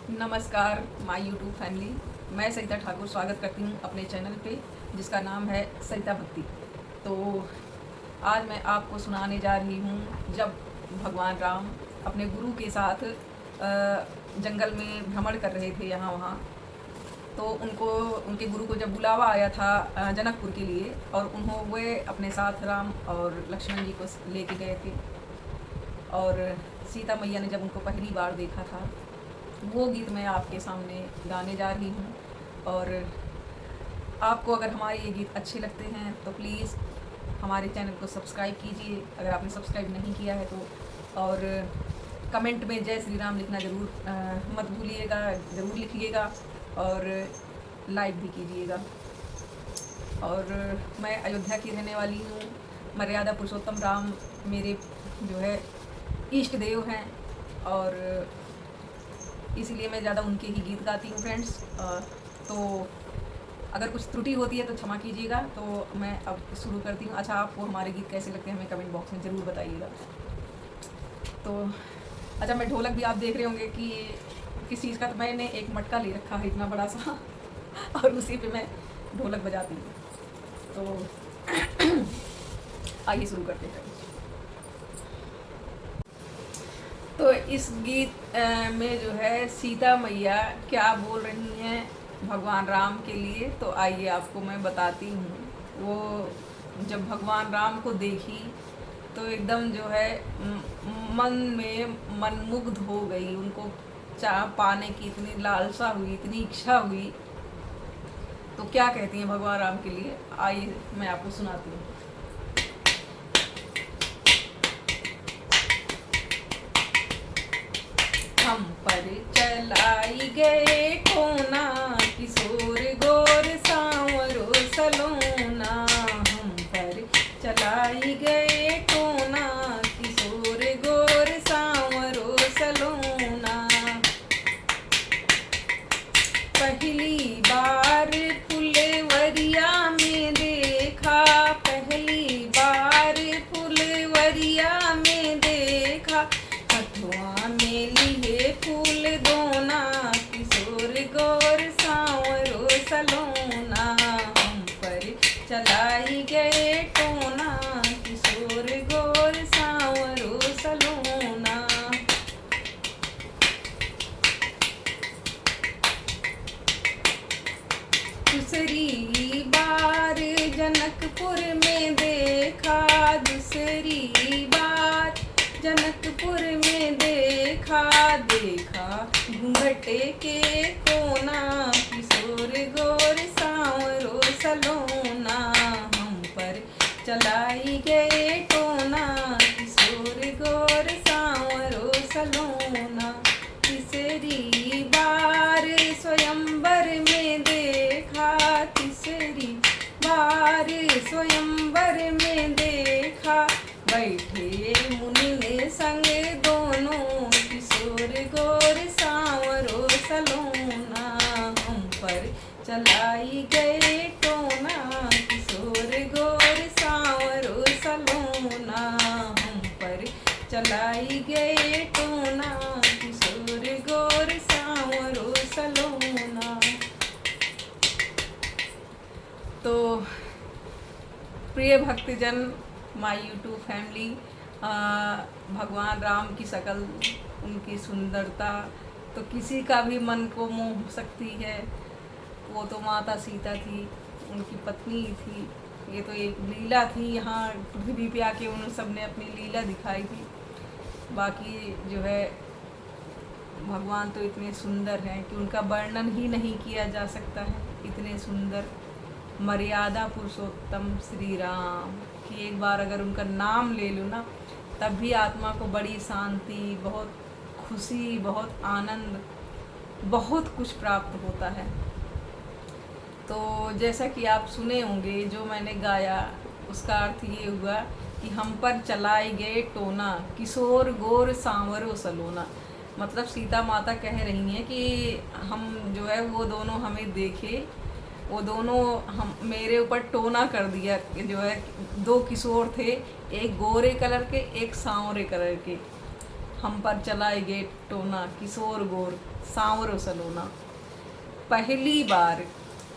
नमस्कार my YouTube family. मैं सरिता ठाकुर स्वागत करती हूँ अपने चैनल पे, जिसका नाम है सरिता भक्ति। तो आज मैं आपको सुनाने जा रही हूँ जब भगवान राम अपने गुरु के साथ जंगल में भ्रमण कर रहे थे यहाँ वहाँ। तो उनके गुरु को जब बुलावा आया था जनकपुर के लिए, और वे अपने साथ राम और लक्ष्मण जी को लेके गए थे। और सीता मैया ने जब उनको पहली बार देखा था, वो गीत मैं आपके सामने गाने जा रही हूँ। और आपको अगर हमारे ये गीत अच्छे लगते हैं तो प्लीज़ हमारे चैनल को सब्सक्राइब कीजिए, अगर आपने सब्सक्राइब नहीं किया है तो। और कमेंट में जय श्री राम लिखना ज़रूर मत भूलिएगा, ज़रूर लिखिएगा और लाइक भी कीजिएगा। और मैं अयोध्या की रहने वाली हूँ। मर्यादा पुरुषोत्तम राम मेरे जो है इष्ट देव हैं, और इसीलिए मैं ज़्यादा उनके ही गीत गाती हूँ फ्रेंड्स। तो अगर कुछ त्रुटि होती है तो क्षमा कीजिएगा। तो मैं अब शुरू करती हूँ। अच्छा, आपको हमारे गीत कैसे लगते हैं हमें कमेंट बॉक्स में ज़रूर बताइएगा। तो अच्छा, मैं ढोलक भी आप देख रहे होंगे कि किस चीज़ का, तो मैंने एक मटका ले रखा है इतना बड़ा सा और उसी पे मैं ढोलक बजाती हूँ। तो आइए शुरू करते हैं। तो इस गीत में जो है सीता मैया क्या बोल रही हैं भगवान राम के लिए, तो आइए आपको मैं बताती हूँ। वो जब भगवान राम को देखी तो एकदम जो है मन में मनमुग्ध हो गई। उनको चाह पाने की इतनी लालसा हुई, इतनी इच्छा हुई। तो क्या कहती हैं भगवान राम के लिए, आइए मैं आपको सुनाती हूँ। हम पर चलाई गए कोना, किशोर गोर सांवरो सलोना। हम पर चलाई गए कोना, किशोर गोर सांवरो सलोना। पहली बार फुलवरिया में देखा, पहली बार फुलवरिया में देखा। हथुआ में लिए फूल दोना, किशोर गोर सांवरो सलोना। हम पर चलाई गए टोना, किशोर गोर सांवरो सलोना। दूसरी बार जनकपुर में देखा, दूसरी बार जनकपुर में देखा। देखा घूंघटे के कोना, किशोर गोर सांवरो सलोना। हम पर चलाई गए टोना, किशोर गोर सांवरो सलोना। तीसरी बार स्वयंवर में देखा, तीसरी बार स्वयंवर में देखा। बैठे मुनि संग दोनों, किशोर गोर सांवरो सलोना। हम पर चलाई गए टोना, किशोर गोर सांवरो सलोना। हम पर चलाई गए टोना, किशोर गोर सांवरो सलोना। तो प्रिय भक्तजन, माय यूट्यूब फैमिली, भगवान राम की शक्ल, उनकी सुंदरता तो किसी का भी मन को मोह सकती है। वो तो माता सीता थी, उनकी पत्नी थी। ये तो एक लीला थी, यहाँ पृथ्वी पे आके उन सब ने अपनी लीला दिखाई थी। बाकी जो है भगवान तो इतने सुंदर हैं कि उनका वर्णन ही नहीं किया जा सकता है। इतने सुंदर मर्यादा पुरुषोत्तम श्री राम कि एक बार अगर उनका नाम ले लो ना, तब भी आत्मा को बड़ी शांति, बहुत खुशी, बहुत आनंद, बहुत कुछ प्राप्त होता है। तो जैसा कि आप सुने होंगे, जो मैंने गाया उसका अर्थ ये हुआ कि हम पर चलाए गए टोना, किशोर गोर सांवरो सलोना। मतलब सीता माता कह रही हैं कि हम जो है वो दोनों हमें देखे, वो दोनों हम मेरे ऊपर टोना कर दिया। जो है दो किशोर थे, एक गोरे कलर के, एक सांवरे कलर के। हम पर चलाए गे टोना, किशोर गोर सांवरो सलोना। पहली बार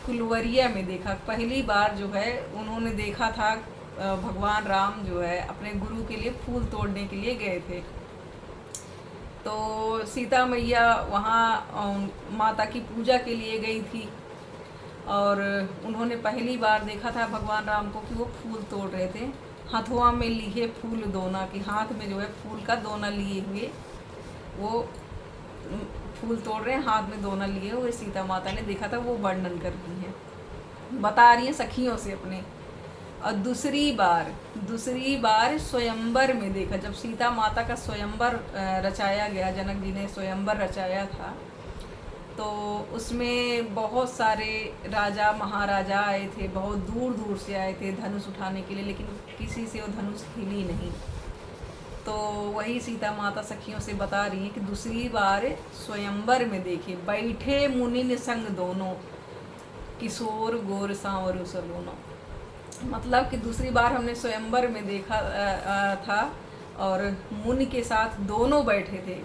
फुलवरिया में देखा, पहली बार जो है उन्होंने देखा था भगवान राम जो है अपने गुरु के लिए फूल तोड़ने के लिए गए थे। तो सीता मैया वहाँ माता की पूजा के लिए गई थी और उन्होंने पहली बार देखा था भगवान राम को कि वो फूल तोड़ रहे थे। हथुआ में लिए फूल दोना, कि हाथ में जो है फूल का दोना लिए हुए वो फूल तोड़ रहे हैं, हाथ में दोना लिए हुए सीता माता ने देखा था। वो वर्णन कर रही हैं, बता रही हैं सखियों से अपने। और दूसरी बार स्वयंवर में देखा, जब सीता माता का स्वयंवर रचाया गया, जनक जी ने स्वयंवर रचाया था, तो उसमें बहुत सारे राजा महाराजा आए थे, बहुत दूर दूर से आए थे धनुष उठाने के लिए, लेकिन किसी से वो धनुष हिली नहीं। तो वही सीता माता सखियों से बता रही है कि दूसरी बार स्वयंवर में देखे, बैठे मुनिन संग दोनों, किशोर गोर सांवरो सलोना। मतलब कि दूसरी बार हमने स्वयंवर में देखा था और मुनि के साथ दोनों बैठे थे,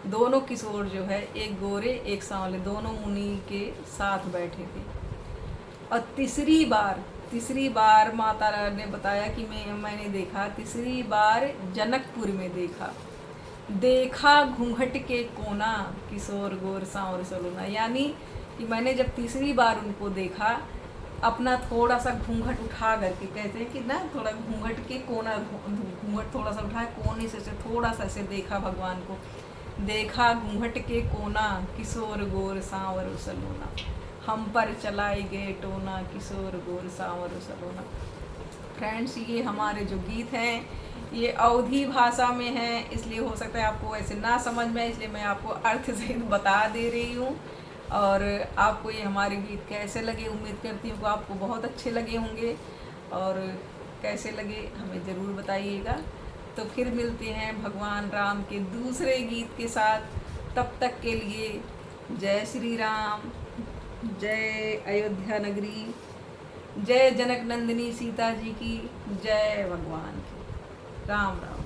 दोनों किशोर जो है, एक गोरे एक सांवले, दोनों मुनि के साथ बैठे थे। और तीसरी बार माता ने बताया कि मैंने देखा, तीसरी बार जनकपुर में देखा घूंघट के कोना, किशोर गोर सांवर सलोना। यानी कि मैंने जब तीसरी बार उनको देखा, अपना थोड़ा सा घूंघट उठा करके, कहते हैं कि ना थोड़ा घूंघट के कोना, घूंघट थोड़ा सा उठाया, कोने से थोड़ा सा ऐसे देखा भगवान को। देखा घूंघट के कोना, किशोर गोर सांवर सलोना। हम पर चलाए गए टोना, किशोर गोर सांवर सलोना। फ्रेंड्स, ये हमारे जो गीत हैं ये अवधी भाषा में हैं, इसलिए हो सकता है आपको ऐसे ना समझ में, इसलिए मैं आपको अर्थ सहित बता दे रही हूँ। और आपको ये हमारे गीत कैसे लगे, उम्मीद करती हूँ कि आपको बहुत अच्छे लगे होंगे, और कैसे लगे हमें ज़रूर बताइएगा। तो फिर मिलते हैं भगवान राम के दूसरे गीत के साथ। तब तक के लिए जय श्री राम, जय अयोध्या नगरी, जय जनक नंदिनी सीता जी की, जय भगवान की। राम राम।